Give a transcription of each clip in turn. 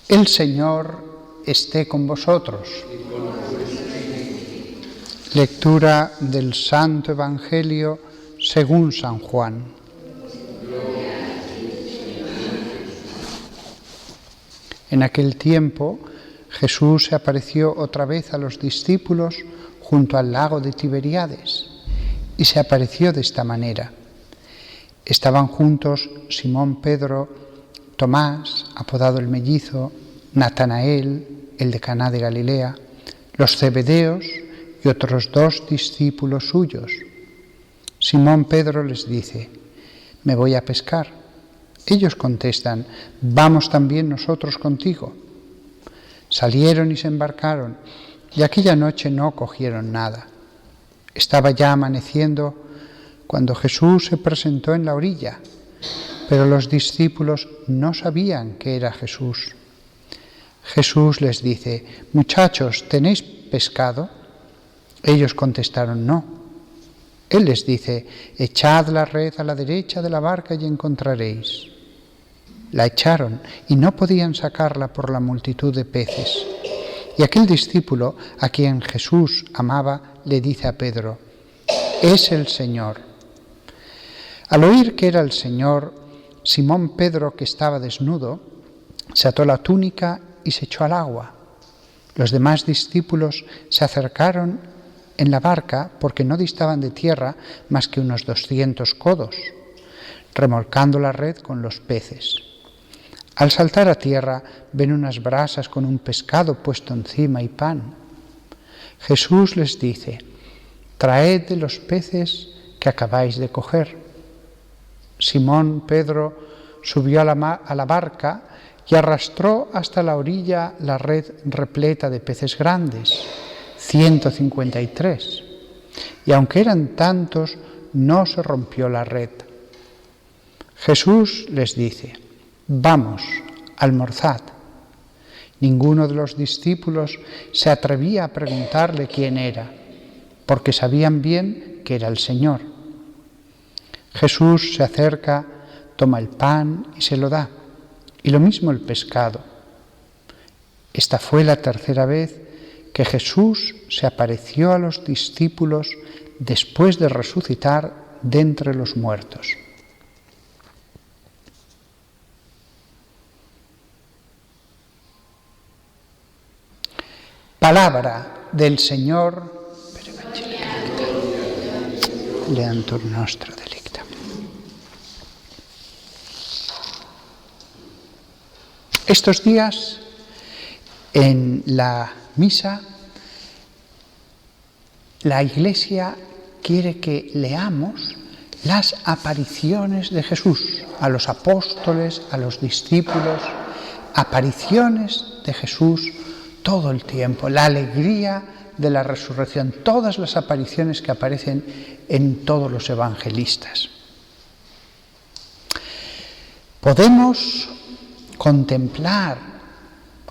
El Señor esté con vosotros. Lectura del Santo Evangelio según San Juan. En aquel tiempo, Jesús se apareció otra vez a los discípulos junto al lago de Tiberíades, y se apareció de esta manera. Estaban juntos Simón Pedro, Tomás, apodado el Mellizo, Natanael, el de Caná de Galilea, los Zebedeos y otros 2 discípulos suyos. Simón Pedro les dice: «Me voy a pescar». Ellos contestan: «Vamos también nosotros contigo». Salieron y se embarcaron, y aquella noche no cogieron nada. Estaba ya amaneciendo cuando Jesús se presentó en la orilla, pero los discípulos no sabían que era Jesús. Jesús les dice: «Muchachos, ¿tenéis pescado?». Ellos contestaron: «No». Él les dice: «Echad la red a la derecha de la barca y encontraréis». La echaron y no podían sacarla por la multitud de peces. Y aquel discípulo, a quien Jesús amaba, le dice a Pedro: «Es el Señor». Al oír que era el Señor, Simón Pedro, que estaba desnudo, se ató la túnica y se echó al agua. Los demás discípulos se acercaron en la barca porque no distaban de tierra más que unos 200 codos, remolcando la red con los peces. Al saltar a tierra ven unas brasas con un pescado puesto encima y pan. Jesús les dice: «Traed de los peces que acabáis de coger». Simón Pedro subió a la barca y arrastró hasta la orilla la red repleta de peces grandes, 153. Y aunque eran tantos, no se rompió la red. Jesús les dice: «Vamos, almorzad». Ninguno de los discípulos se atrevía a preguntarle quién era, porque sabían bien que era el Señor. Jesús se acerca, toma el pan y se lo da, y lo mismo el pescado. Esta fue la tercera vez que Jesús se apareció a los discípulos después de resucitar de entre los muertos. Palabra del Señor per evangelica. Leantur nostra delicta. Estos días, en la misa, la Iglesia quiere que leamos las apariciones de Jesús a los apóstoles, a los discípulos, apariciones de Jesús todo el tiempo, la alegría de la resurrección, todas las apariciones que aparecen en todos los evangelistas. Podemos contemplar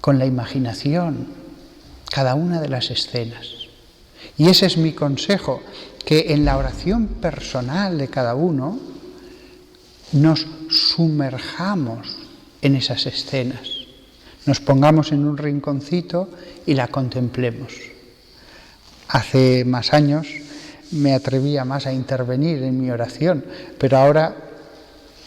con la imaginación cada una de las escenas. Y ese es mi consejo, que en la oración personal de cada uno nos sumerjamos en esas escenas. Nos pongamos en un rinconcito y la contemplemos. Hace más años me atrevía más a intervenir en mi oración, pero ahora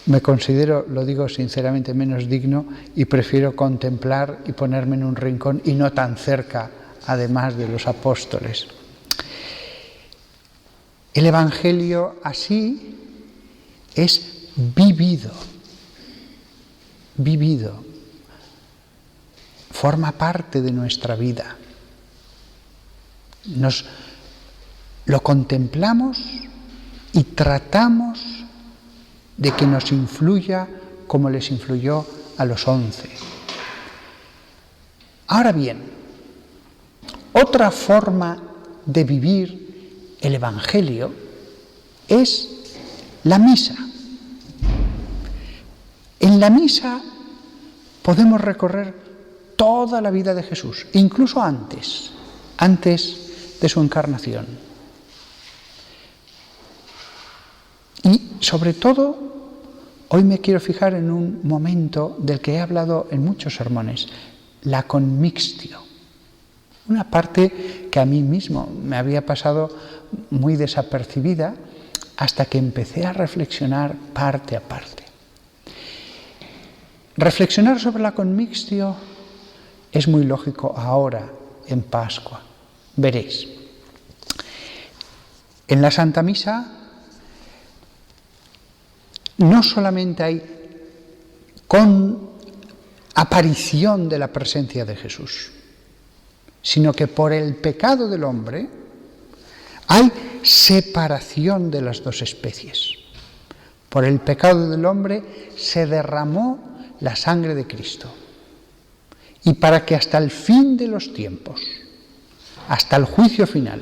me considero, lo digo sinceramente, menos digno y prefiero contemplar y ponerme en un rincón y no tan cerca, además de los apóstoles. El Evangelio así es vivido, forma parte de nuestra vida. Nos lo contemplamos y tratamos de que nos influya como les influyó a los 11. Ahora bien, otra forma de vivir el Evangelio es la misa. En la misa podemos recorrer toda la vida de Jesús, incluso antes de su encarnación. Y sobre todo, hoy me quiero fijar en un momento del que he hablado en muchos sermones, la conmixtio. Una parte que a mí mismo me había pasado muy desapercibida hasta que empecé a reflexionar parte a parte. Reflexionar sobre la conmixtio es muy lógico ahora, en Pascua. Veréis. En la Santa Misa no solamente hay aparición de la presencia de Jesús, sino que por el pecado del hombre hay separación de las dos especies. Por el pecado del hombre se derramó la sangre de Cristo. Y para que hasta el fin de los tiempos, hasta el juicio final,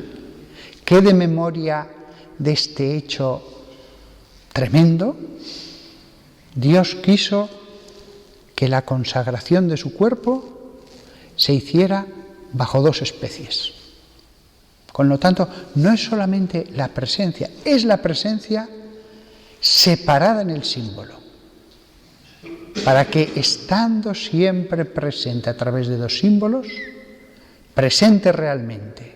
quede memoria de este hecho tremendo, Dios quiso que la consagración de su cuerpo se hiciera bajo dos especies. Con lo tanto, no es solamente la presencia, es la presencia separada en el símbolo, para que, estando siempre presente a través de dos símbolos, presente realmente,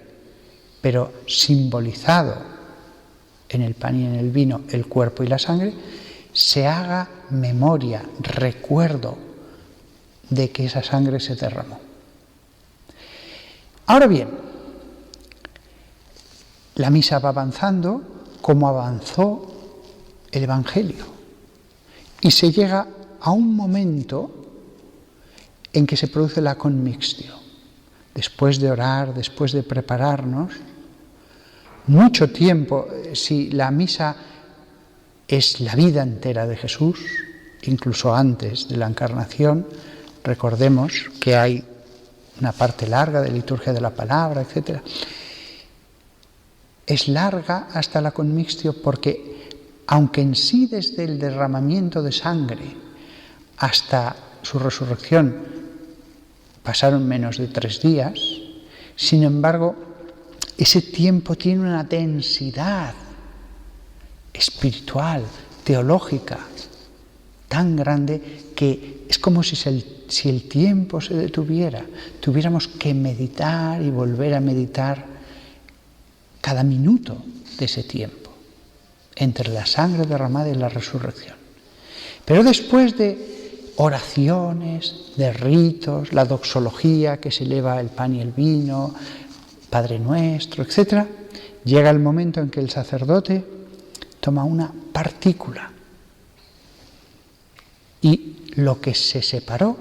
pero simbolizado en el pan y en el vino, el cuerpo y la sangre, se haga memoria, recuerdo de que esa sangre se derramó. Ahora bien, la misa va avanzando como avanzó el Evangelio y se llega a un momento en que se produce la conmixtio. Después de orar, después de prepararnos, mucho tiempo, si la misa es la vida entera de Jesús, incluso antes de la encarnación, recordemos que hay una parte larga de liturgia de la palabra, etc. Es larga hasta la conmixtio porque, aunque en sí desde el derramamiento de sangre hasta su resurrección pasaron menos de 3 días, sin embargo, ese tiempo tiene una densidad espiritual, teológica, tan grande que es como si el tiempo se detuviera. Tuviéramos que meditar y volver a meditar cada minuto de ese tiempo, entre la sangre derramada y la resurrección. Pero después de oraciones, de ritos, la doxología que se eleva el pan y el vino, Padre Nuestro, etc., llega el momento en que el sacerdote toma una partícula y lo que se separó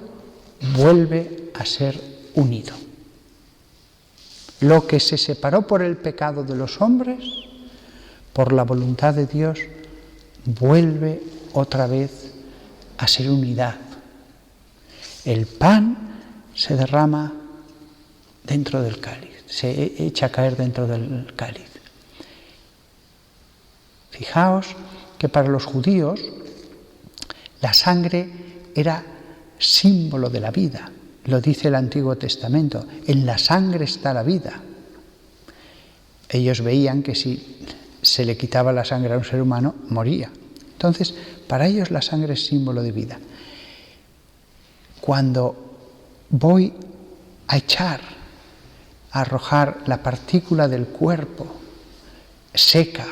vuelve a ser unido. Lo que se separó por el pecado de los hombres, por la voluntad de Dios, vuelve otra vez a ser unidad. El pan se derrama dentro del cáliz, se echa a caer dentro del cáliz. Fijaos que para los judíos la sangre era símbolo de la vida. Lo dice el Antiguo Testamento, en la sangre está la vida. Ellos veían que si se le quitaba la sangre a un ser humano, moría. Entonces, para ellos la sangre es símbolo de vida. Cuando voy a arrojar la partícula del cuerpo seca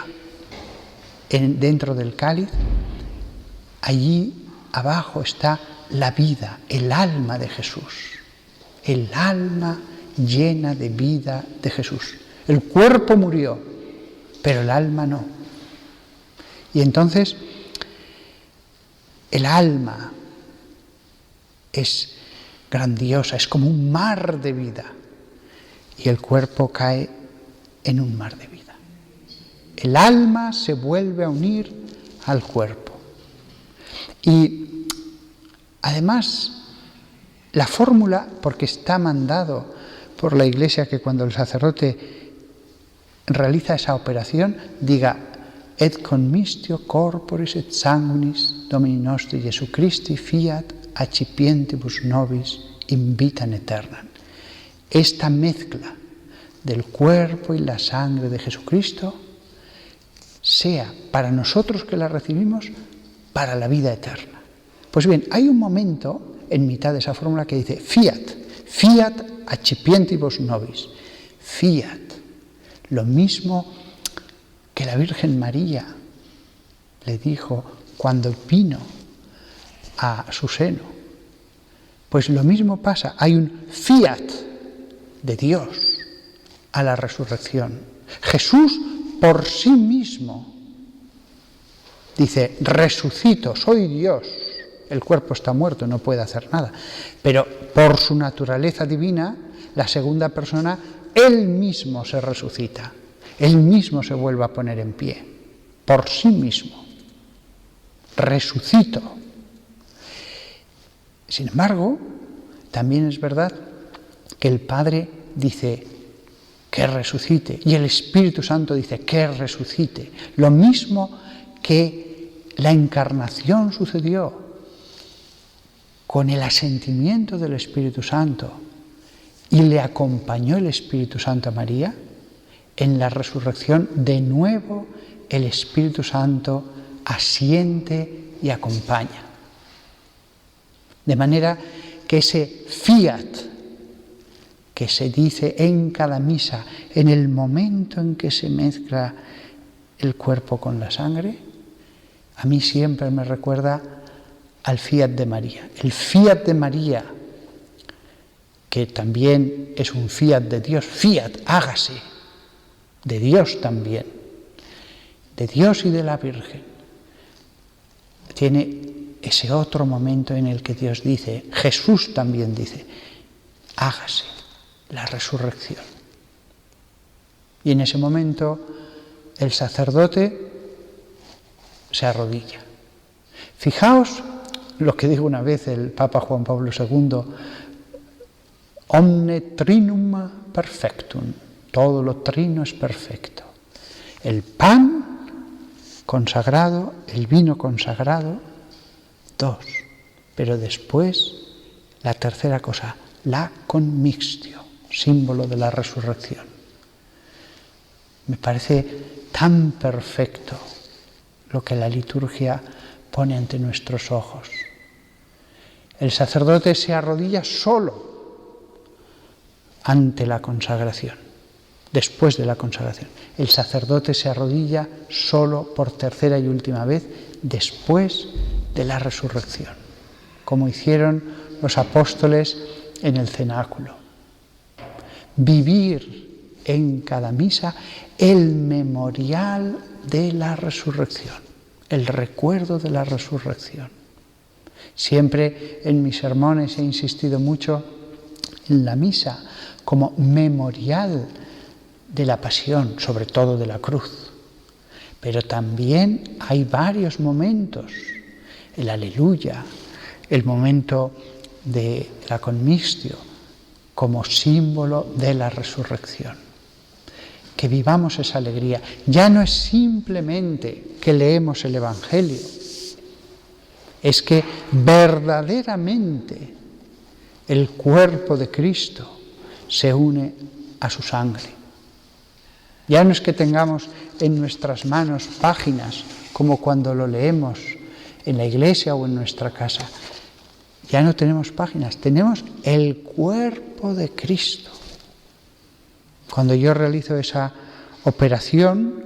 dentro del cáliz, allí abajo está la vida, el alma de Jesús, el alma llena de vida de Jesús. El cuerpo murió, pero el alma no. Y entonces el alma es grandiosa, es como un mar de vida, y el cuerpo cae en un mar de vida. El alma se vuelve a unir al cuerpo. Y además, la fórmula, porque está mandado por la Iglesia que cuando el sacerdote realiza esa operación, diga et conmixtio corporis et sanguinis Domini nostri Jesu Christi fiat accipientibus nobis in vitam aeternam. Esta mezcla del cuerpo y la sangre de Jesucristo sea para nosotros que la recibimos para la vida eterna. Pues bien, hay un momento en mitad de esa fórmula que dice fiat. fiat accipientibus nobis. Fiat, lo mismo que la Virgen María le dijo cuando vino a su seno. Pues lo mismo pasa, hay un fiat de Dios a la resurrección. Jesús por sí mismo dice, resucito, soy Dios. El cuerpo está muerto, no puede hacer nada. Pero por su naturaleza divina, la segunda persona, Él mismo se resucita. Él mismo se vuelve a poner en pie. Por sí mismo. Resucito. Sin embargo, también es verdad que el Padre dice que resucite y el Espíritu Santo dice que resucite. Lo mismo que la encarnación sucedió con el asentimiento del Espíritu Santo y le acompañó el Espíritu Santo a María, en la resurrección de nuevo el Espíritu Santo asiente y acompaña. De manera que ese fiat que se dice en cada misa, en el momento en que se mezcla el cuerpo con la sangre, a mí siempre me recuerda al fiat de María. El fiat de María, que también es un fiat de Dios, fiat, hágase, de Dios también, de Dios y de la Virgen, tiene ese otro momento en el que Dios dice, Jesús también dice, hágase la resurrección. Y en ese momento el sacerdote se arrodilla. Fijaos lo que dijo una vez el Papa Juan Pablo II, omne trinum perfectum, todo lo trino es perfecto. El pan consagrado, el vino consagrado, dos, pero después la tercera cosa, la commixtio, símbolo de la resurrección. Me parece tan perfecto lo que la liturgia pone ante nuestros ojos. El sacerdote se arrodilla solo ante la consagración, después de la consagración. El sacerdote se arrodilla solo por tercera y última vez después de la resurrección, como hicieron los apóstoles en el cenáculo. Vivir en cada misa el memorial de la resurrección, el recuerdo de la resurrección. Siempre en mis sermones he insistido mucho en la misa como memorial de la pasión, sobre todo de la cruz. Pero también hay varios momentos, el aleluya, el momento de la commixtio, como símbolo de la resurrección. Que vivamos esa alegría. Ya no es simplemente que leemos el Evangelio, es que verdaderamente el cuerpo de Cristo se une a su sangre. Ya no es que tengamos en nuestras manos páginas como cuando lo leemos en la iglesia o en nuestra casa. Ya no tenemos páginas, tenemos el cuerpo de Cristo. Cuando yo realizo esa operación,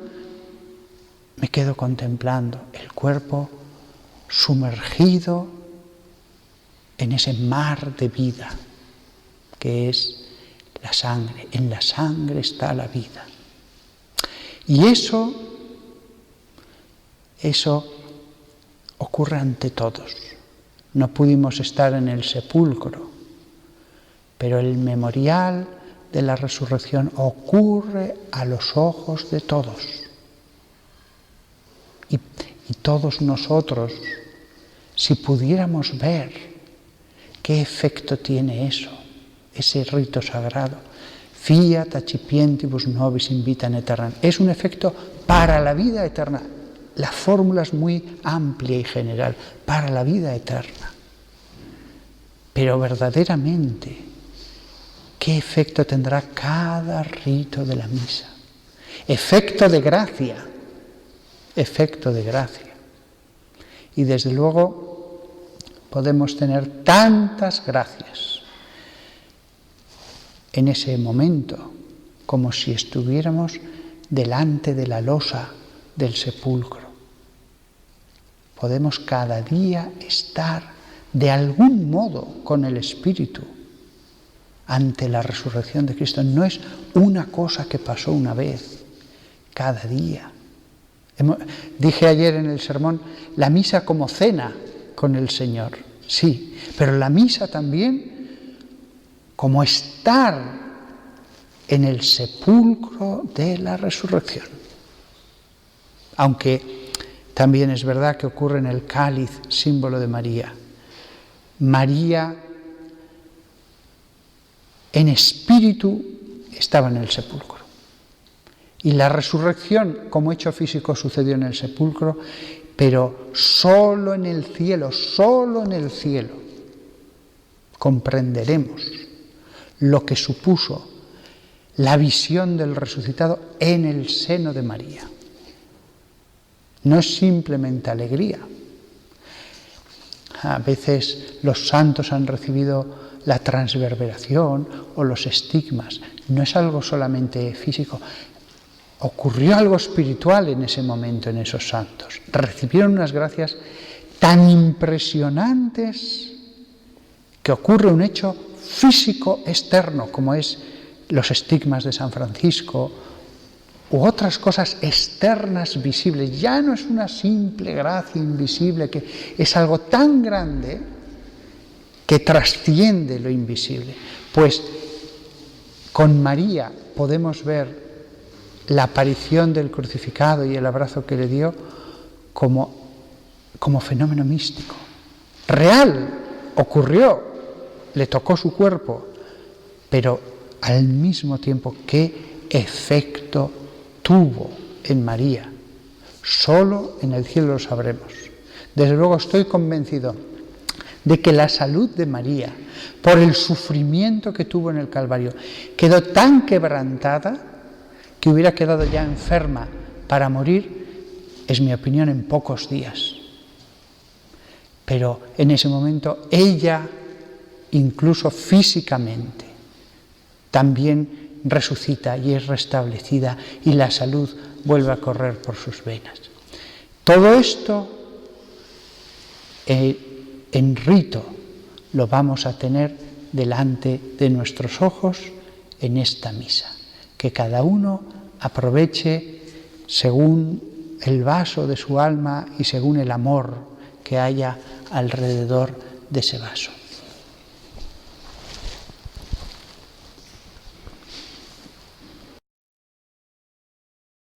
me quedo contemplando el cuerpo sumergido en ese mar de vida que es la sangre. En la sangre está la vida. Y eso ocurre ante todos. No pudimos estar en el sepulcro, pero el memorial de la resurrección ocurre a los ojos de todos. Y todos nosotros, si pudiéramos ver qué efecto tiene eso, ese rito sagrado, fiat accipientibus nobis in vitam aeternam, es un efecto para la vida eterna. La fórmula es muy amplia y general, para la vida eterna. Pero verdaderamente, ¿qué efecto tendrá cada rito de la misa? Efecto de gracia, efecto de gracia. Y desde luego podemos tener tantas gracias en ese momento, como si estuviéramos delante de la losa del sepulcro. Podemos cada día estar de algún modo con el Espíritu ante la resurrección de Cristo. No es una cosa que pasó una vez, cada día. Dije ayer en el sermón, la misa como cena con el Señor, sí, pero la misa también como estar en el sepulcro de la resurrección. Aunque también es verdad que ocurre en el cáliz, símbolo de María. María en espíritu estaba en el sepulcro. Y la resurrección como hecho físico sucedió en el sepulcro, pero solo en el cielo comprenderemos lo que supuso la visión del resucitado en el seno de María. No es simplemente alegría. A veces los santos han recibido la transverberación o los estigmas. No es algo solamente físico. Ocurrió algo espiritual en ese momento en esos santos. Recibieron unas gracias tan impresionantes que ocurre un hecho físico externo, como es los estigmas de San Francisco, u otras cosas externas visibles. Ya no es una simple gracia invisible, que es algo tan grande que trasciende lo invisible. Pues con María podemos ver la aparición del crucificado y el abrazo que le dio como fenómeno místico. Real, ocurrió, le tocó su cuerpo, pero al mismo tiempo, ¿qué efecto tuvo en María? Solo en el cielo lo sabremos. Desde luego estoy convencido de que la salud de María, por el sufrimiento que tuvo en el Calvario, quedó tan quebrantada que hubiera quedado ya enferma para morir, es mi opinión, en pocos días. Pero en ese momento ella, incluso físicamente, también resucita y es restablecida y la salud vuelve a correr por sus venas. Todo esto en rito lo vamos a tener delante de nuestros ojos en esta misa. Que cada uno aproveche según el vaso de su alma y según el amor que haya alrededor de ese vaso.